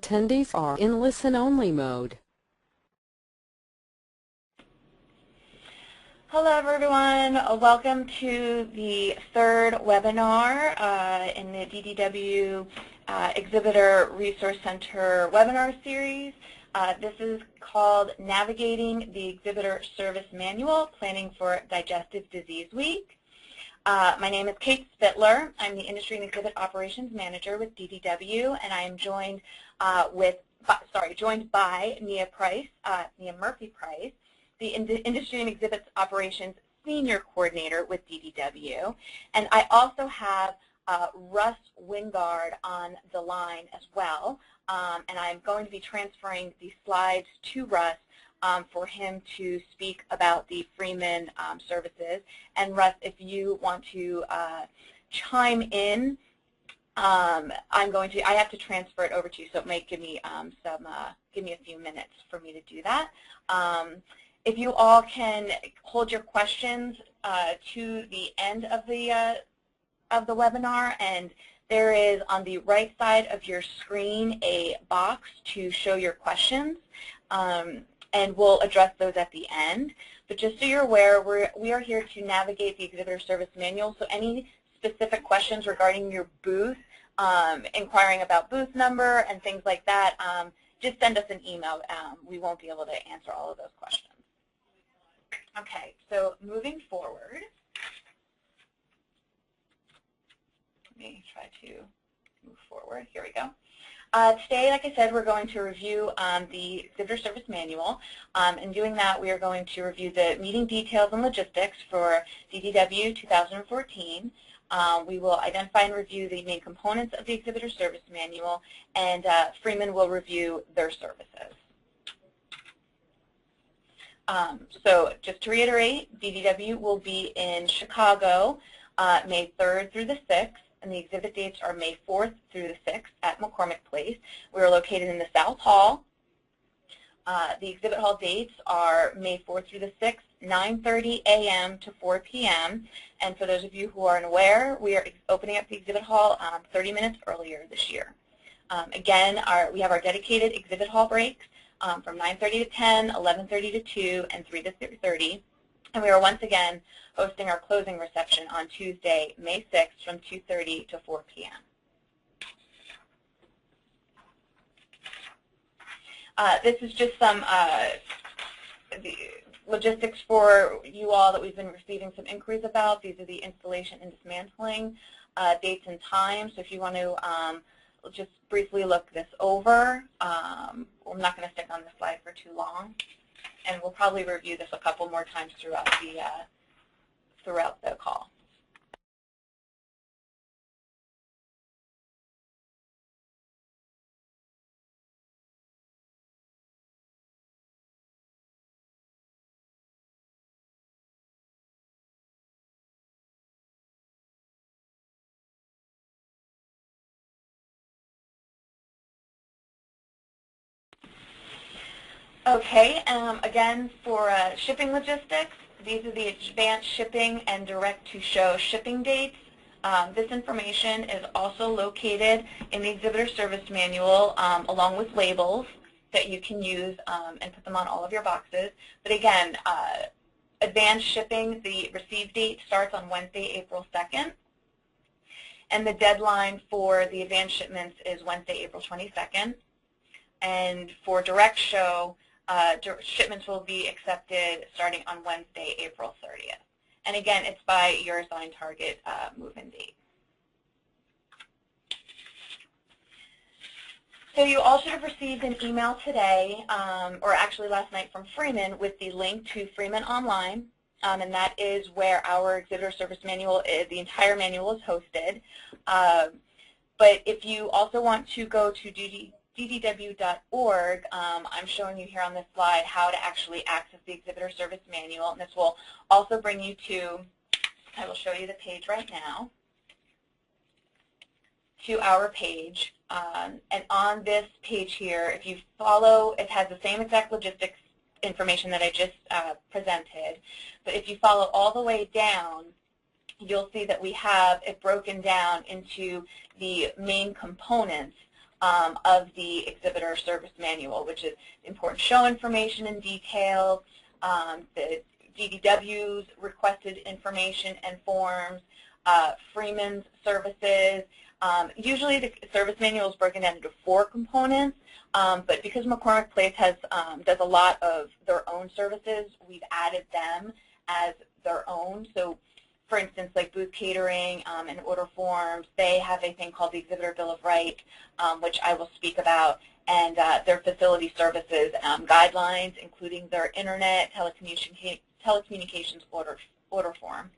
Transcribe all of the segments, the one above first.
attendees are in listen-only mode. Hello everyone, welcome to the third webinar in the DDW Exhibitor Resource Center webinar series. This is called Navigating the Exhibitor Service Manual, Planning for Digestive Disease Week. My name is Kate Spittler. I'm the Industry and Exhibit Operations Manager with DDW, and I am joined by Nia Murphy-Price, the Industry and Exhibits Operations Senior Coordinator with DDW. And I also have Russ Wingard on the line as well. And I'm going to be transferring the slides to Russ for him to speak about the Freeman Services. And Russ, if you want to chime in, I have to transfer it over to you, so it might give me give me a few minutes for me to do that. If you all can hold your questions to the end of the webinar, and there is on the right side of your screen a box to show your questions, and we'll address those at the end. But just so you're aware, we are here to navigate the Exhibitor Service Manual, so any specific questions regarding your booth, inquiring about booth number and things like that, just send us an email. We won't be able to answer all of those questions. Okay, so moving forward, let me try to move forward. Here we go. Today, like I said, we're going to review the Exhibitor Service Manual. In doing that, we are going to review the meeting details and logistics for DDW 2014. We will identify and review the main components of the Exhibitor Service Manual, and Freeman will review their services. So just to reiterate, DDW will be in Chicago May 3rd through the 6th, and the exhibit dates are May 4th through the 6th at McCormick Place. We are located in the South Hall. The exhibit hall dates are May 4th through the 6th, 9:30 a.m. to 4 p.m. And for those of you who aren't aware, we are opening up the exhibit hall 30 minutes earlier this year. Again, we have our dedicated exhibit hall breaks from 9:30 to 10, 11:30 to 2, and 3 to 3:30. And we are once again hosting our closing reception on Tuesday, May 6th from 2:30 to 4 p.m. This is just some the logistics for you all that we've been receiving some inquiries about. These are the installation and dismantling dates and times. So if you want to just briefly look this over. I'm not going to stick on this slide for too long, and we'll probably review this a couple more times throughout the call. Okay, again, for shipping logistics, these are the advanced shipping and direct-to-show shipping dates. This information is also located in the Exhibitor Service Manual along with labels that you can use and put them on all of your boxes. But again, advanced shipping, the receive date starts on Wednesday, April 2nd. And the deadline for the advanced shipments is Wednesday, April 22nd. And for direct show, shipments will be accepted starting on Wednesday, April 30th. And again, it's by your assigned target move-in date. So you all should have received an email today, or actually last night from Freeman, with the link to Freeman Online. And that is where our Exhibitor Service Manual is. The entire manual is hosted. But if you also want to go to DDW.org, I'm showing you here on this slide how to actually access the Exhibitor Service Manual, and this will also bring you to, I will show you the page right now, to our page. And on this page here, if you follow, it has the same exact logistics information that I just presented, but if you follow all the way down, you'll see that we have it broken down into the main components of the exhibitor service manual, which is important show information and details, the DDW's requested information and forms, Freeman Services. Usually the service manual is broken down into 4 components, but because McCormick Place does a lot of their own services, we've added them as their own. So for instance, like booth catering and order forms, they have a thing called the Exhibitor Bill of Rights, which I will speak about, and their facility services guidelines, including their internet, telecommunications order form,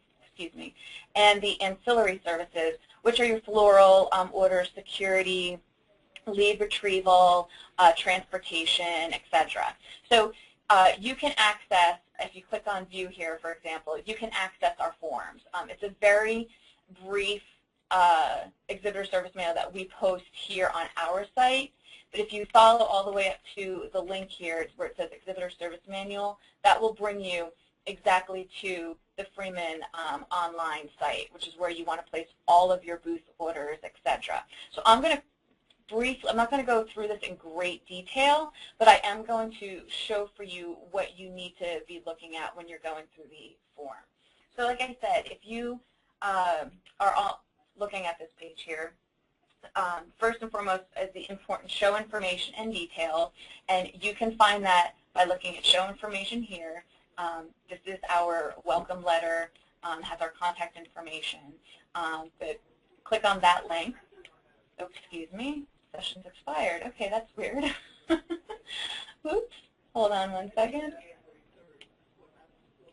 and the ancillary services, which are your floral orders, security, lead retrieval, transportation, etc. So you can access, if you click on view here, for example, you can access our forms. It's a very brief exhibitor service manual that we post here on our site, but if you follow all the way up to the link here where it says exhibitor service manual, that will bring you exactly to the Freeman online site, which is where you want to place all of your booth orders, etc. So I'm going to I'm not going to go through this in great detail, but I am going to show for you what you need to be looking at when you're going through the form. So like I said, if you are all looking at this page here, first and foremost is the important show information and details, and you can find that by looking at show information here. This is our welcome letter, has our contact information, but click on that link. Oh, excuse me. Session's expired. Okay, that's weird. Oops. Hold on one second.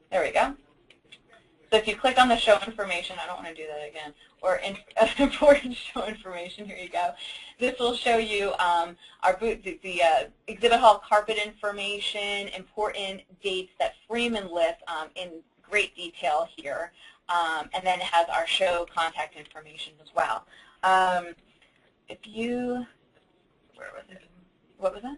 There we go. So if you click on the show information, I don't want to do that again, or important show information, here you go. This will show you our booth, the exhibit hall carpet information, important dates that Freeman lists in great detail here, and then it has our show contact information as well. If you, where was it? What was that?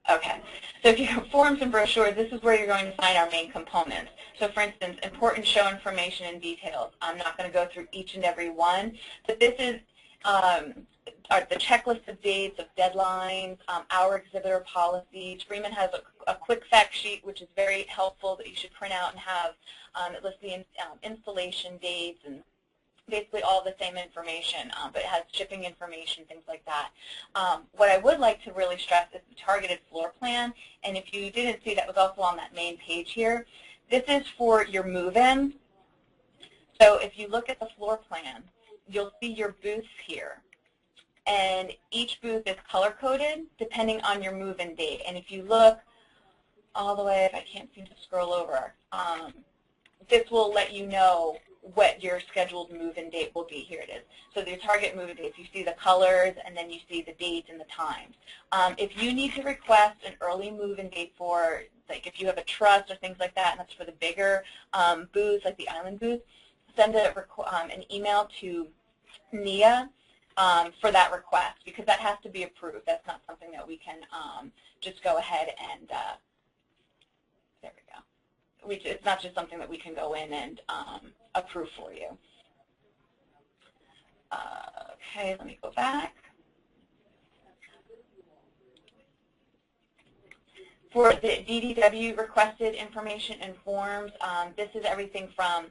Okay. So if you have forms and brochures, this is where you're going to find our main components. So for instance, important show information and details. I'm not going to go through each and every one, but this is the checklist of dates, of deadlines, our exhibitor policies. Freeman has a quick fact sheet, which is very helpful, that you should print out and have. It lists the installation dates and basically all the same information, but it has shipping information, things like that. What I would like to really stress is the targeted floor plan, and if you didn't see, that was also on that main page here. This is for your move-in. So if you look at the floor plan, you'll see your booths here, and each booth is color-coded depending on your move-in date. And if you look all the way, if I can't seem to scroll over, this will let you know what your scheduled move-in date will be. Here it is. So your target move-in dates, you see the colors, and then you see the dates and the times. If you need to request an early move-in date for, like if you have a trust or things like that, and that's for the bigger booths, like the island booth, send an email to Nia for that request, because that has to be approved. That's not something that we can just go ahead and, there we go. It's not just something that we can go in and approve for you. Okay, let me go back. For the DDW requested information and forms, this is everything from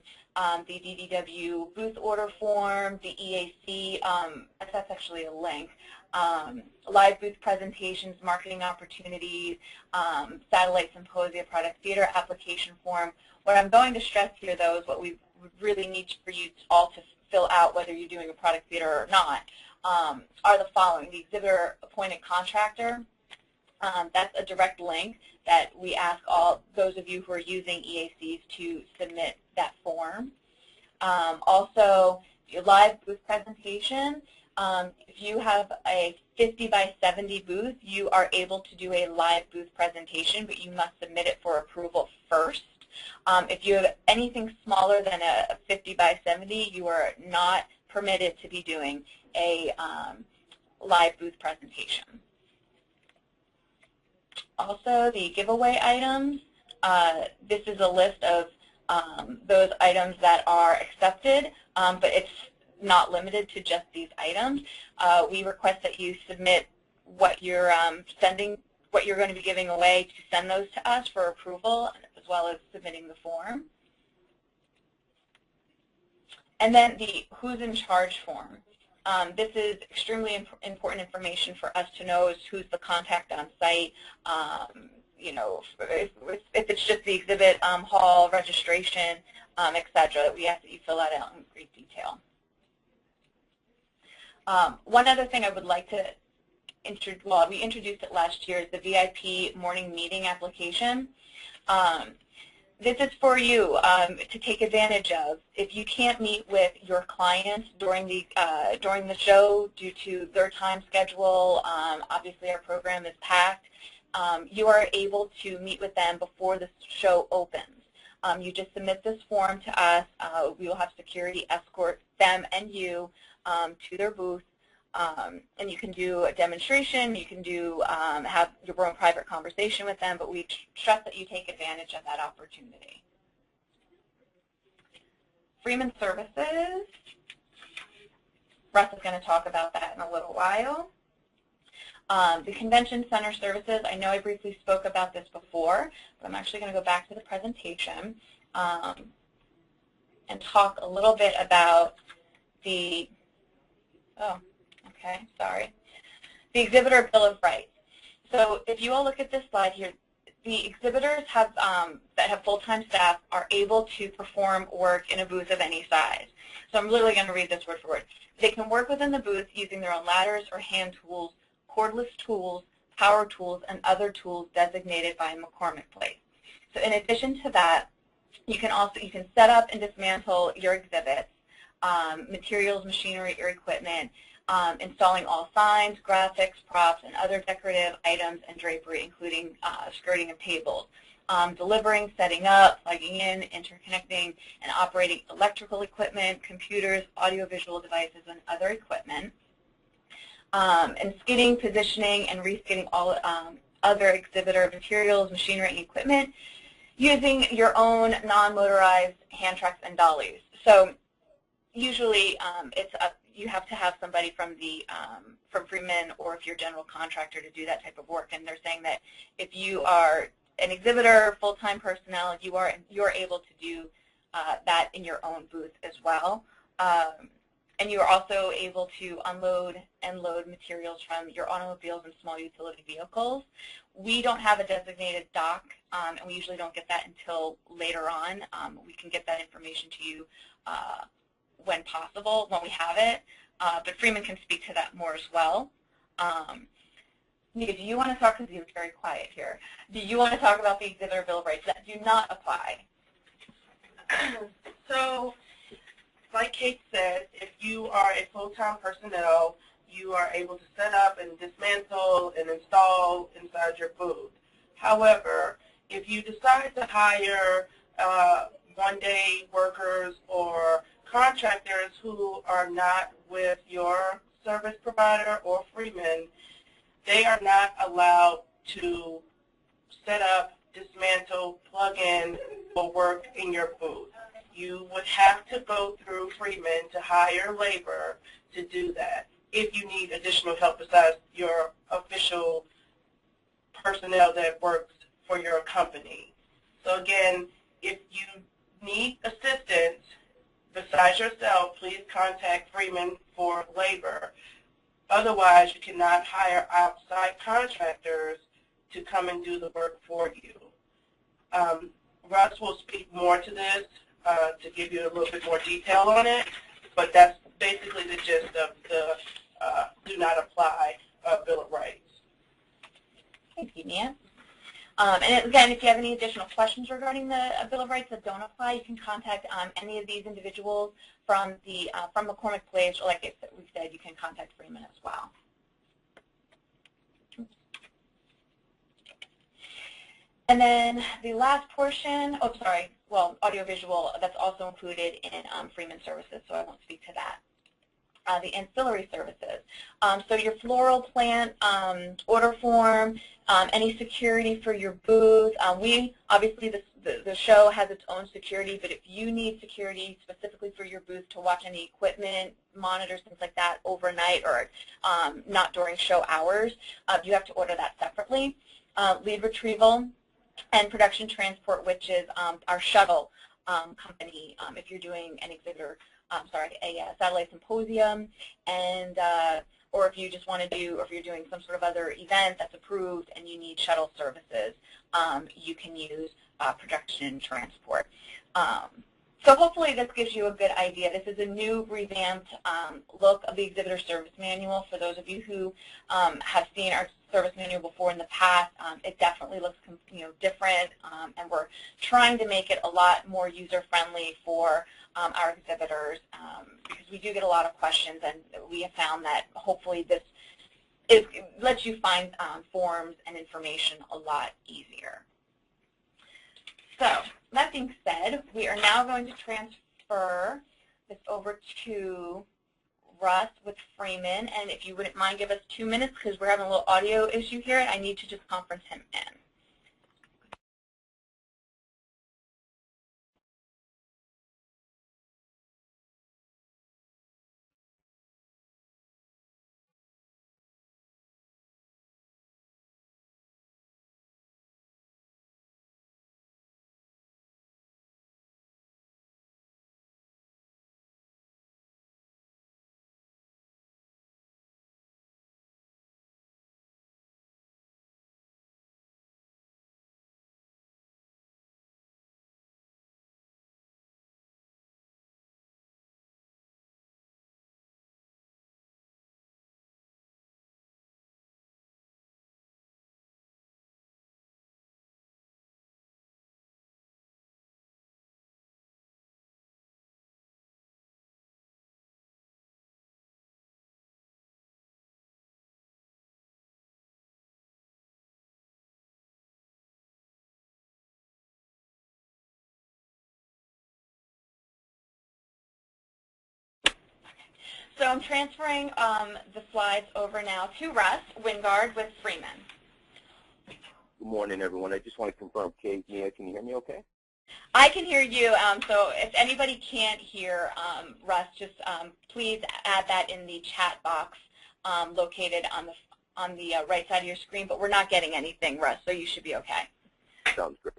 the DDW booth order form, the EAC, that's actually a link, live booth presentations, marketing opportunities, satellite symposia, product theater application form. What I'm going to stress here, though, is what we really need for you all to fill out, whether you're doing a product theater or not, are the following. The exhibitor appointed contractor. That's a direct link that we ask all those of you who are using EACs to submit that form. Also, your live booth presentation. If you have a 50 by 70 booth, you are able to do a live booth presentation, but you must submit it for approval first. If you have anything smaller than a 50 by 70, you are not permitted to be doing a live booth presentation. Also, the giveaway items. This is a list of those items that are accepted, but it's not limited to just these items. We request that you submit what you're what you're going to be giving away, to send those to us for approval, as well as submitting the form. And then the who's in charge form. This is extremely important information for us to know, is who's the contact on site. You know, if it's just the exhibit hall, registration, etc., we ask that you fill that out in great detail. One other thing I would like to we introduced it last year, is the VIP morning meeting application. This is for you to take advantage of. If you can't meet with your clients during the show due to their time schedule, obviously our program is packed, you are able to meet with them before the show opens. You just submit this form to us. We will have security escort them and you to their booth. And you can do a demonstration, you can do have your own private conversation with them, but we trust that you take advantage of that opportunity. Freeman Services, Russ is going to talk about that in a little while. The Convention Center Services, I know I briefly spoke about this before, but I'm actually going to go back to the presentation and talk a little bit about the, the Exhibitor Bill of Rights. So if you all look at this slide here, the exhibitors have, that have full-time staff are able to perform work in a booth of any size. So I'm literally going to read this word for word. They can work within the booth using their own ladders or hand tools, cordless tools, power tools, and other tools designated by McCormick Place. So in addition to that, you can set up and dismantle your exhibits, materials, machinery, or equipment, installing all signs, graphics, props, and other decorative items and drapery, including skirting of tables, delivering, setting up, plugging in, interconnecting, and operating electrical equipment, computers, audiovisual devices, and other equipment, and skidding, positioning, and reskidding all other exhibitor materials, machinery, and equipment using your own non-motorized hand trucks and dollies. So usually you have to have somebody from Freeman, or if you're a general contractor, to do that type of work. And they're saying that if you are an exhibitor, full-time personnel, you are able to do that in your own booth as well. And you are also able to unload and load materials from your automobiles and small utility vehicles. We don't have a designated dock, and we usually don't get that until later on. We can get that information to you when possible, when we have it, but Freeman can speak to that more as well. Nika, do you want to talk, because you're very quiet here, do you want to talk about the Exhibitor Bill of Rights that do not apply? So, like Kate said, if you are a full-time personnel, you are able to set up and dismantle and install inside your booth. However, if you decide to hire one-day workers or contractors who are not with your service provider or Freeman, they are not allowed to set up, dismantle, plug in, or work in your booth. You would have to go through Freeman to hire labor to do that if you need additional help besides your official personnel that works for your company. So again, if you need assistance besides yourself, please contact Freeman for labor. Otherwise, you cannot hire outside contractors to come and do the work for you. Russ will speak more to this to give you a little bit more detail on it, but that's basically the gist of the do not apply Bill of Rights. Thank you, Nia. And again, if you have any additional questions regarding the Bill of Rights that don't apply, you can contact any of these individuals from McCormick Place, or like we said, you can contact Freeman as well. And then the last portion, audiovisual, that's also included in Freeman Services, so I won't speak to that. the ancillary services. So your floral plant order form, any security for your booth. Obviously the show has its own security, but if you need security specifically for your booth to watch any equipment, monitors, things like that overnight or not during show hours, you have to order that separately. Lead retrieval and production transport, which is our shuttle company if you're doing an exhibitor, a satellite symposium, and or if you just want to do, or if you're doing some sort of other event that's approved and you need shuttle services, you can use production transport. So hopefully this gives you a good idea. This is a new revamped look of the exhibitor service manual. For those of you who have seen our service manual before in the past, it definitely looks different, and we're trying to make it a lot more user-friendly for our exhibitors, because we do get a lot of questions, and we have found that hopefully this lets you find forms and information a lot easier. So that being said, we are now going to transfer this over to Russ with Freeman, and if you wouldn't mind, give us 2 minutes because we're having a little audio issue here, and I need to just conference him in. So I'm transferring the slides over now to Russ Wingard with Freeman. Good morning, everyone. I just want to confirm, Kate, Mia, can you hear me okay? I can hear you. So if anybody can't hear Russ, just please add that in the chat box located on the right side of your screen. But we're not getting anything, Russ, so you should be okay. Sounds great.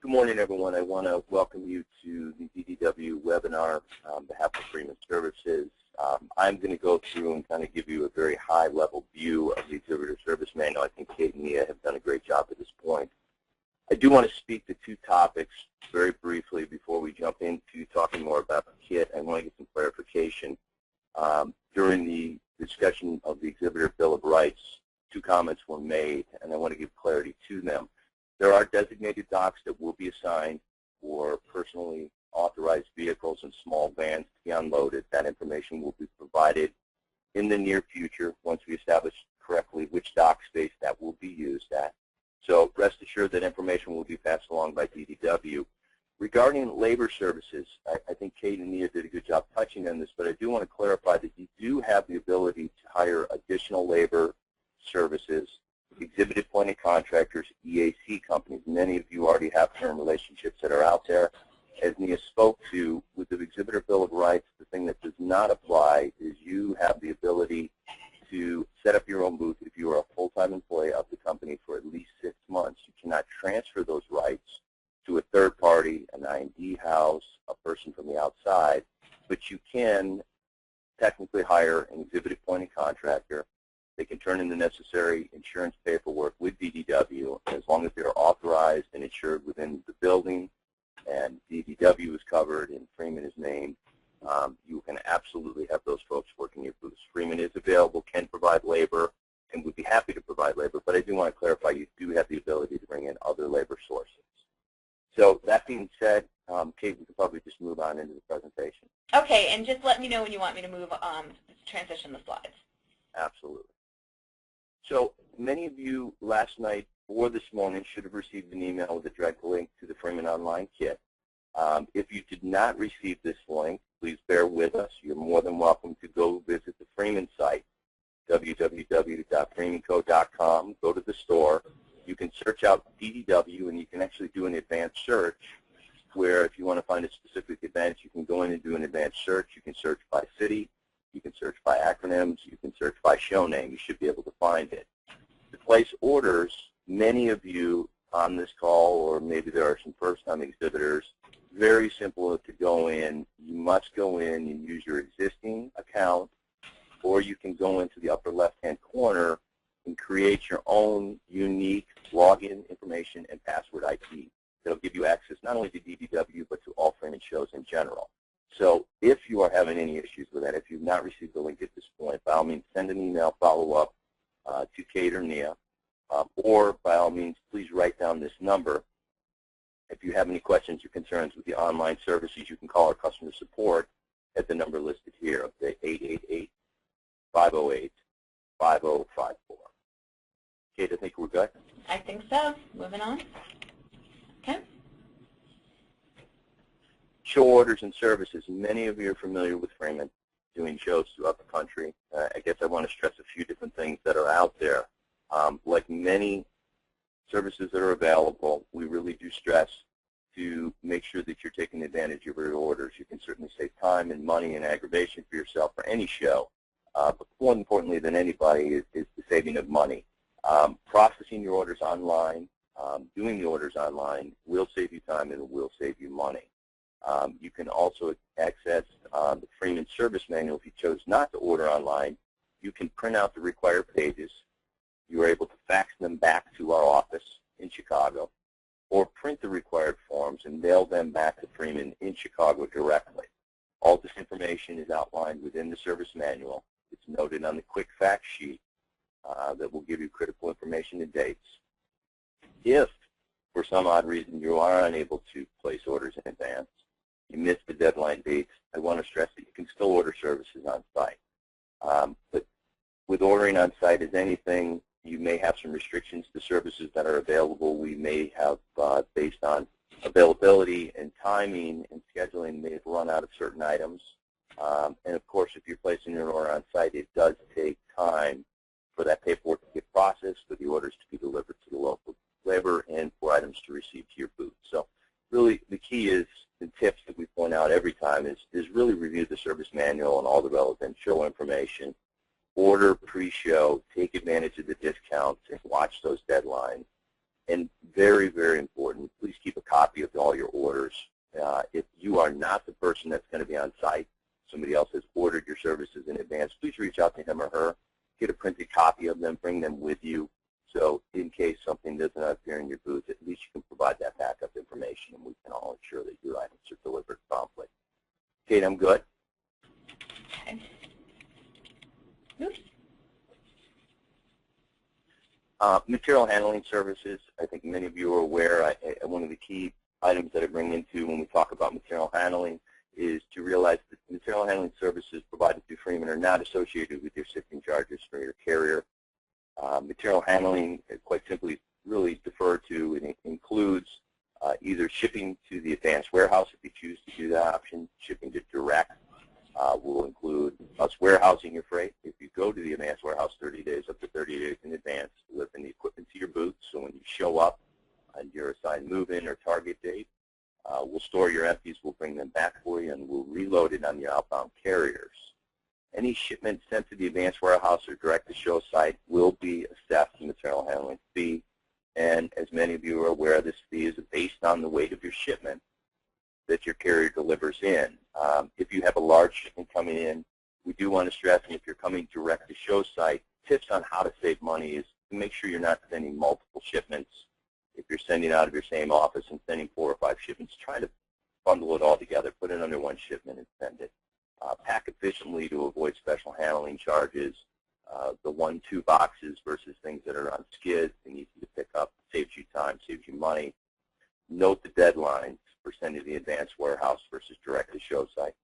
Good morning, everyone. I want to welcome you to the DDW webinar on behalf of Freeman Services. I'm going to go through and kind of give you a very high-level view of the Exhibitor Service Manual. I think Kate and Mia have done a great job at this point. I do want to speak to 2 topics very briefly before we jump into talking more about the kit. I want to get some clarification. During the discussion of the Exhibitor Bill of Rights, 2 comments were made, and I want to give clarity to them. There are designated docks that will be assigned for personally authorized vehicles and small vans to be unloaded. That information will be provided in the near future once we establish correctly which dock space that will be used at. So rest assured that information will be passed along by DDW. Regarding labor services, I think Kate and Mia did a good job touching on this, but I do want to clarify that you do have the ability to hire additional labor services, exhibit appointed contractors, EAC companies. Many of you already have firm relationships that are out there. As Mia spoke to, with the Exhibitor Bill of Rights, the thing that does not apply is you have the ability to set up your own booth if you are a full-time employee of the company for at least 6 months. You cannot transfer those rights to a third party, an I&D house, a person from the outside, but you can technically hire an exhibit appointed contractor. They can turn in the necessary insurance paperwork with DDW, and as long as they are authorized and insured within the building, and DDW is covered and Freeman is named, you can absolutely have those folks working your booths. Freeman is available, can provide labor, and would be happy to provide labor, but I do want to clarify you do have the ability to bring in other labor sources. So that being said, Kate, we can probably just move on into the presentation. Okay, and just let me know when you want me to move, transition the slides. Absolutely. So many of you last night or this morning should have received an email with a direct link to the Freeman Online Kit. If you did not receive this link, please bear with us. You're more than welcome to go visit freemanco.com, go to the store. You can search out DDW, and you can actually do an advanced search where if you want to find a specific event, you can go in and do an advanced search. You can search by city. You can search by acronyms. You can search by show name. You should be able to find it. To place orders, many of you on this call, or maybe there are some first-time exhibitors, very simple to go in. You must go in and use your existing account, or you can go into the upper left-hand corner and create your own unique login information and password ID that'll give you access not only to DDW but to all Freeman shows in general. So if you are having any issues with that, if you've not received the link at this point, by all means send an email follow-up to Kate or Nia, or by all means please write down this number. If you have any questions or concerns with the online services, you can call our customer support at the number listed here, okay, 888-508-5054. Kate, I think we're good. I think so. Moving on. Okay. Show orders and services. Many of you are familiar with Freeman doing shows throughout the country. I guess I want to stress a few different things that are out there. Like many services that are available, we really do stress to make sure that you're taking advantage of your orders. You can certainly save time and money and aggravation for yourself for any show. But more importantly than anybody is the saving of money. Processing your orders online, doing the orders online will save you time and it will save you money. You can also access the Freeman Service Manual. If you chose not to order online, you can print out the required pages. You are able to fax them back to our office in Chicago, or print the required forms and mail them back to Freeman in Chicago directly. All this information is outlined within the service manual. It's noted on the quick fact sheet that will give you critical information and dates. If, for some odd reason, you are unable to place orders in advance, you missed the deadline dates, I want to stress that you can still order services on site. But with ordering on site is anything, you may have some restrictions to services that are available. We may have, based on availability and timing and scheduling, may have run out of certain items. And of course, if you're placing an order on site, it does take time for that paperwork to get processed, for the orders to be delivered to the local labor, and for items to receive to your booth. So really the key is, the tips that we point out every time is really review the service manual and all the relevant show information. Order pre-show, take advantage of the discounts, and watch those deadlines. And very, very important, please keep a copy of all your orders. If you are not the person that's going to be on site, somebody else has ordered your services in advance, please reach out to him or her, get a printed copy of them, bring them with you. So in case something does not appear in your booth, at least you can provide that backup information, and we can all ensure that your items are delivered promptly. Kate, I'm good. Okay. Oops. Material handling services, I think many of you are aware, one of the key items that I bring into when we talk about material handling is to realize that material handling services provided through Freeman are not associated with your shipping charges for your carrier. Material handling, quite simply, really deferred to, and it includes either shipping to the advanced warehouse if you choose to do that option. Shipping to direct will include us warehousing your freight. If you go to the advanced warehouse 30 days, up to 30 days in advance, delivering the equipment to your booth, so when you show up on your assigned move-in or target date, we'll store your empties, we'll bring them back for you, and we'll reload it on the outbound carriers. Any shipment sent to the advanced warehouse or direct-to-show site will be assessed a material handling fee. And as many of you are aware, this fee is based on the weight of your shipment that your carrier delivers in. If you have a large shipment coming in, we do want to stress, and if you're coming direct-to-show site, tips on how to save money is to make sure you're not sending multiple shipments. If you're sending out of your same office and sending 4 or 5 shipments, try to bundle it all together, put it under one shipment and send it. Pack efficiently to avoid special handling charges. The 1-2 boxes versus things that are on skids and easy to pick up saves you time, saves you money. Note the deadlines for sending to the advanced warehouse versus direct-to-show site.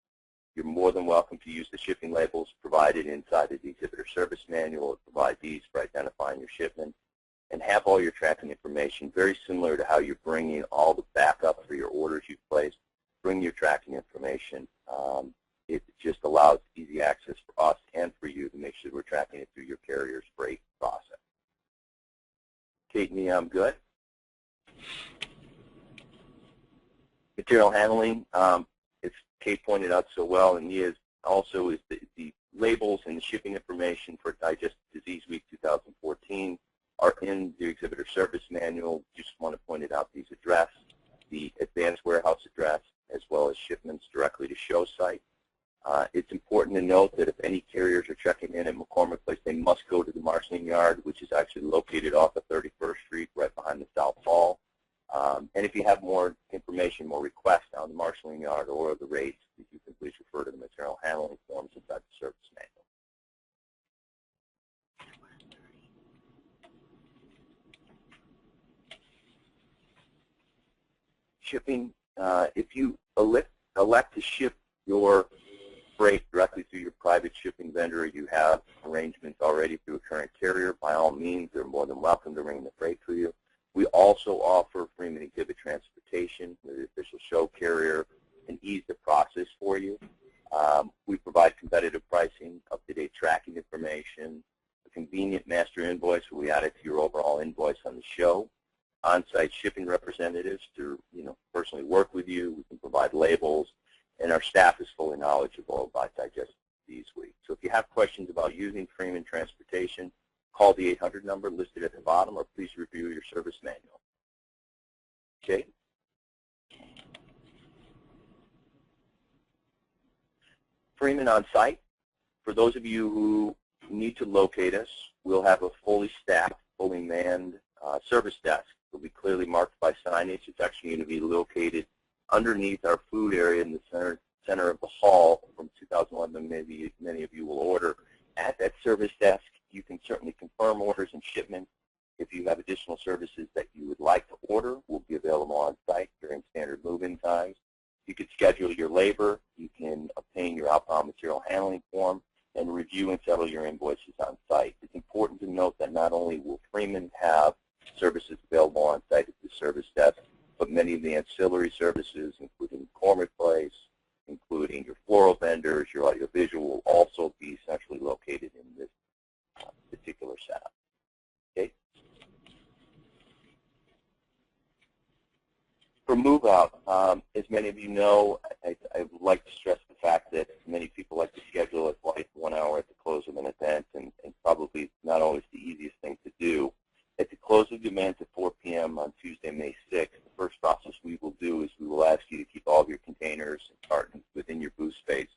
You're more than welcome to use the shipping labels provided inside the Exhibitor service manual or provide these for identifying your shipment. And have all your tracking information, very similar to how you're bringing all the backup for your orders you've placed. Bring your tracking information. It just allows easy access for us and for you to make sure we're tracking it through your carrier's freight process. Kate and Nia, I'm good. Material handling, as Kate pointed out so well, and Nia also is the labels and the shipping information for Digestive Disease Week 2014 are in the Exhibitor Service Manual. Just want to point it out, these address, the advanced warehouse address, as well as shipments directly to show site. It's important to note that if any carriers are checking in at McCormick Place, they must go to the marshaling yard, which is actually located off of 31st Street, right behind the South Hall. And if you have more information, more requests on the marshaling yard or the rates, you can please refer to the material handling forms inside the service manual. Shipping, if you elect to ship your freight directly through your private shipping vendor, you have arrangements already through a current carrier, by all means, they're more than welcome to bring the freight to you. We also offer Freeman Exhibit transportation with the official show carrier and ease the process for you. We provide competitive pricing, up-to-date tracking information, a convenient master invoice where we add it to your overall invoice on the show, on-site shipping representatives to personally work with you. We can provide labels, and our staff is fully knowledgeable about Digestive Disease Week. So if you have questions about using Freeman Transportation, call the 800 number listed at the bottom, or please review your service manual. Okay? Freeman on site. For those of you who need to locate us, we'll have a fully staffed, fully manned service desk. It'll be clearly marked by signage. It's actually going to be located underneath our food area in the center of the hall. From 2011, maybe many of you will order. At that service desk, you can certainly confirm orders and shipments. If you have additional services that you would like to order, will be available on site during standard move-in times. You could schedule your labor. You can obtain your outbound material handling form and review and settle your invoices on site. It's important to note that not only will Freeman have services available on site at the service desk, but many of the ancillary services, including McCormick Place, including your floral vendors, your audiovisual, will also be centrally located in this particular setup. Okay? For move out, as many of you know, I would like to stress the fact that many people like to schedule a flight 1 hour at the close of an event, and probably not always the easiest thing to do. At the close of the event at 4 p.m. on Tuesday, May 6th, the first process we will do is we will ask you to keep all of your containers and cartons within your booth space.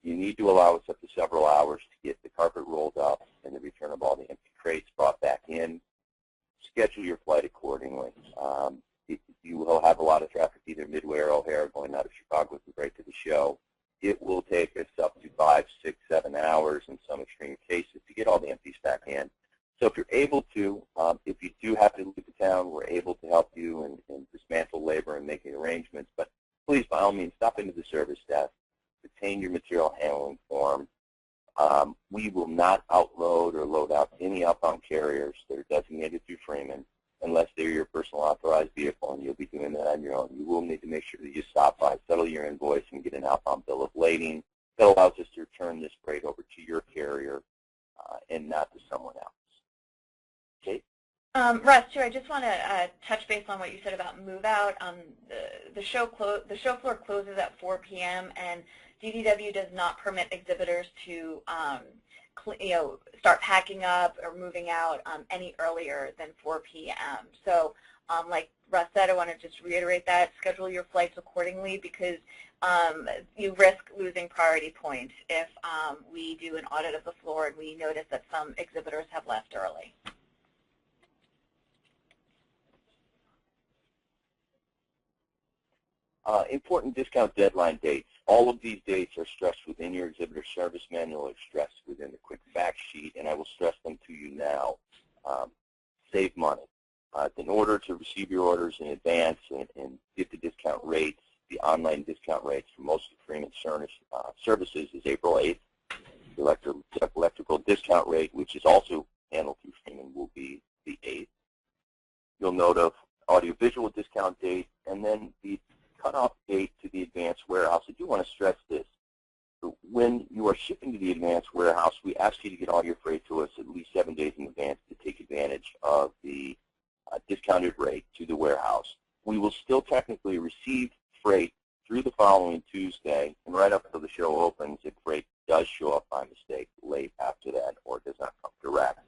You need to allow us up to several hours to get the carpet rolled up and the return of all the empty crates brought back in. Schedule your flight accordingly. You will have a lot of traffic either Midway or O'Hare going out of Chicago to right to the show. It will take us up to 5, 6, 7 hours in some extreme cases to get all the empties back in. So if you're able to, if you do have to leave the town, we're able to help you and dismantle labor and making arrangements. But please, by all means, stop into the service desk, obtain your material handling form. We will not outload or load out any outbound carriers that are designated through Freeman unless they're your personal authorized vehicle, and you'll be doing that on your own. You will need to make sure that you stop by, settle your invoice, and get an outbound bill of lading that allows us to return this freight over to your carrier and not to someone else. Okay? Russ, too, I just want to touch base on what you said about move out. The show floor closes at 4 p.m. and DDW does not permit exhibitors to start packing up or moving out any earlier than 4 p.m. So, like Russ said, I want to just reiterate that. Schedule your flights accordingly because you risk losing priority points if we do an audit of the floor and we notice that some exhibitors have left early. Important discount deadline dates. All of these dates are stressed within your exhibitor service manual or stressed within the quick fact sheet, and I will stress them to you now. Save money. In order to receive your orders in advance and get the discount rates, the online discount rates for most of Freeman services is April 8th. The electrical discount rate, which is also handled through Freeman, will be the 8th. You'll note of audiovisual discount date, and then the cutoff date to the advanced warehouse. I do want to stress this. So when you are shipping to the advanced warehouse, we ask you to get all your freight to us at least 7 days in advance to take advantage of the discounted rate to the warehouse. We will still technically receive freight through the following Tuesday, and right up until the show opens, if freight does show up by mistake late after that or does not come direct.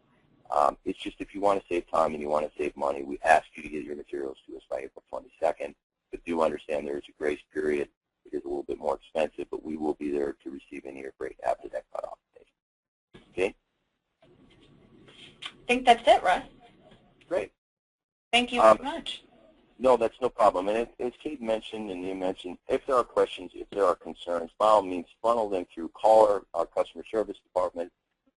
It's just if you want to save time and you want to save money, we ask you to get your materials to us by April 22nd. But do understand there is a grace period. It is a little bit more expensive, but we will be there to receive any of your freight after that cutoff date. Okay? I think that's it, Russ. Great. Thank you very much. No, that's no problem. And as Kate mentioned and you mentioned, if there are questions, if there are concerns, by all means, funnel them through caller, our customer service department.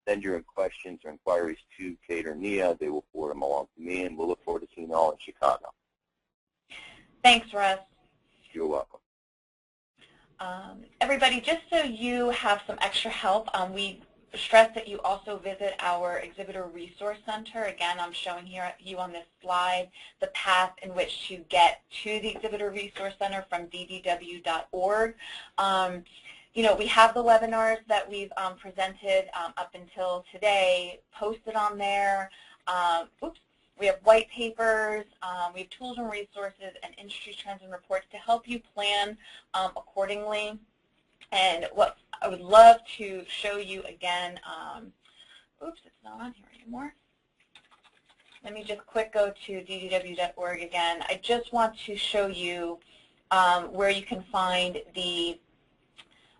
Send your questions or inquiries to Kate or Nia. They will forward them along to me, and we'll look forward to seeing you all in Chicago. Thanks, Russ. You're welcome. Everybody, just so you have some extra help, we stress that you also visit our Exhibitor Resource Center. Again, I'm showing you on this slide the path in which to get to the Exhibitor Resource Center from ddw.org. You know, we have the webinars that we've presented up until today posted on there. We have white papers, we have tools and resources and industry trends and reports to help you plan accordingly. And what I would love to show you again, oops, it's not on here anymore. Let me just quick go to ddw.org again. I just want to show you where you can find the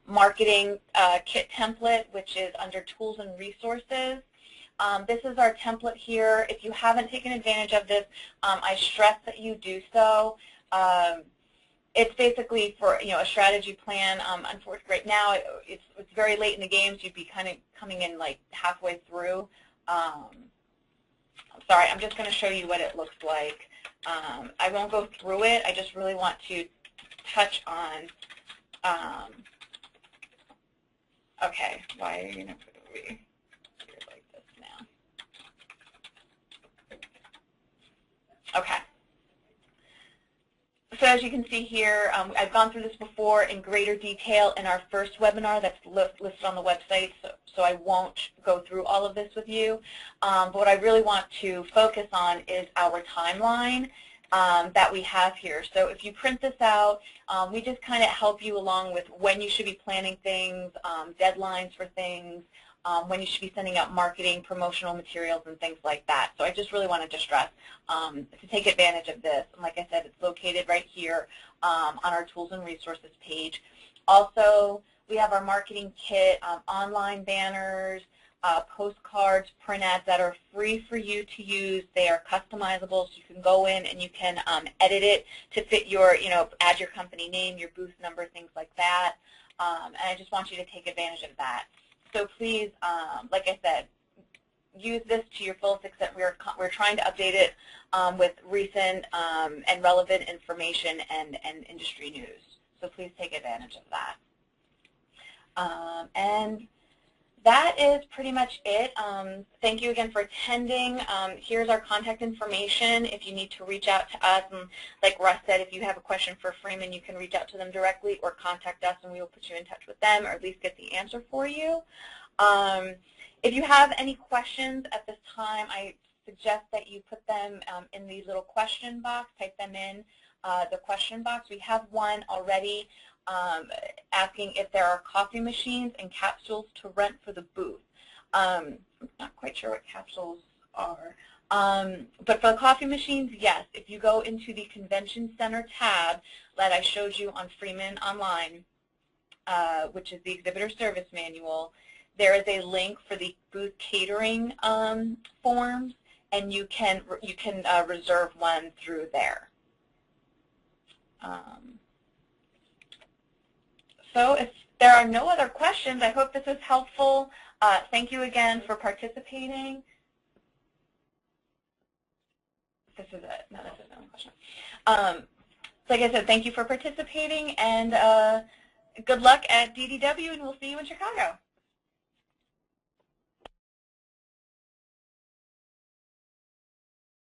marketing kit template, which is under tools and resources. This is our template here. If you haven't taken advantage of this, I stress that you do so. It's basically for a strategy plan. Unfortunately, right now it's very late in the game, so you'd be kind of coming in like halfway through. I'm sorry, I'm just going to show you what it looks like. I won't go through it. I just really want to touch on. Okay, why are you not going to be like this now? Okay. So as you can see here, I've gone through this before in greater detail in our first webinar that's listed on the website, so I won't go through all of this with you. But what I really want to focus on is our timeline that we have here. So if you print this out, we just kind of help you along with when you should be planning things, deadlines for things, when you should be sending out marketing, promotional materials, and things like that. So I just really wanted to stress to take advantage of this. And like I said, it's located right here on our Tools and Resources page. Also, we have our marketing kit, online banners, postcards, print ads that are free for you to use. They are customizable, so you can go in and you can edit it to fit your, add your company name, your booth number, things like that. And I just want you to take advantage of that. So please, like I said, use this to your fullest extent. We're trying to update it with recent and relevant information and industry news. So please take advantage of that. And that is pretty much it. Thank you again for attending. Here's our contact information if you need to reach out to us. And like Russ said, if you have a question for Freeman, you can reach out to them directly or contact us and we will put you in touch with them or at least get the answer for you. If you have any questions at this time, I suggest that you put them in the little question box, type them in the question box. We have one already. Asking if there are coffee machines and capsules to rent for the booth. I'm not quite sure what capsules are. But for the coffee machines, yes. If you go into the Convention Center tab that I showed you on Freeman Online, which is the Exhibitor Service Manual, there is a link for the booth catering forms, and you can reserve one through there. So if there are no other questions, I hope this is helpful. Thank you again for participating. This is it. No, this is no question. Like I said, thank you for participating, and good luck at DDW, and we'll see you in Chicago.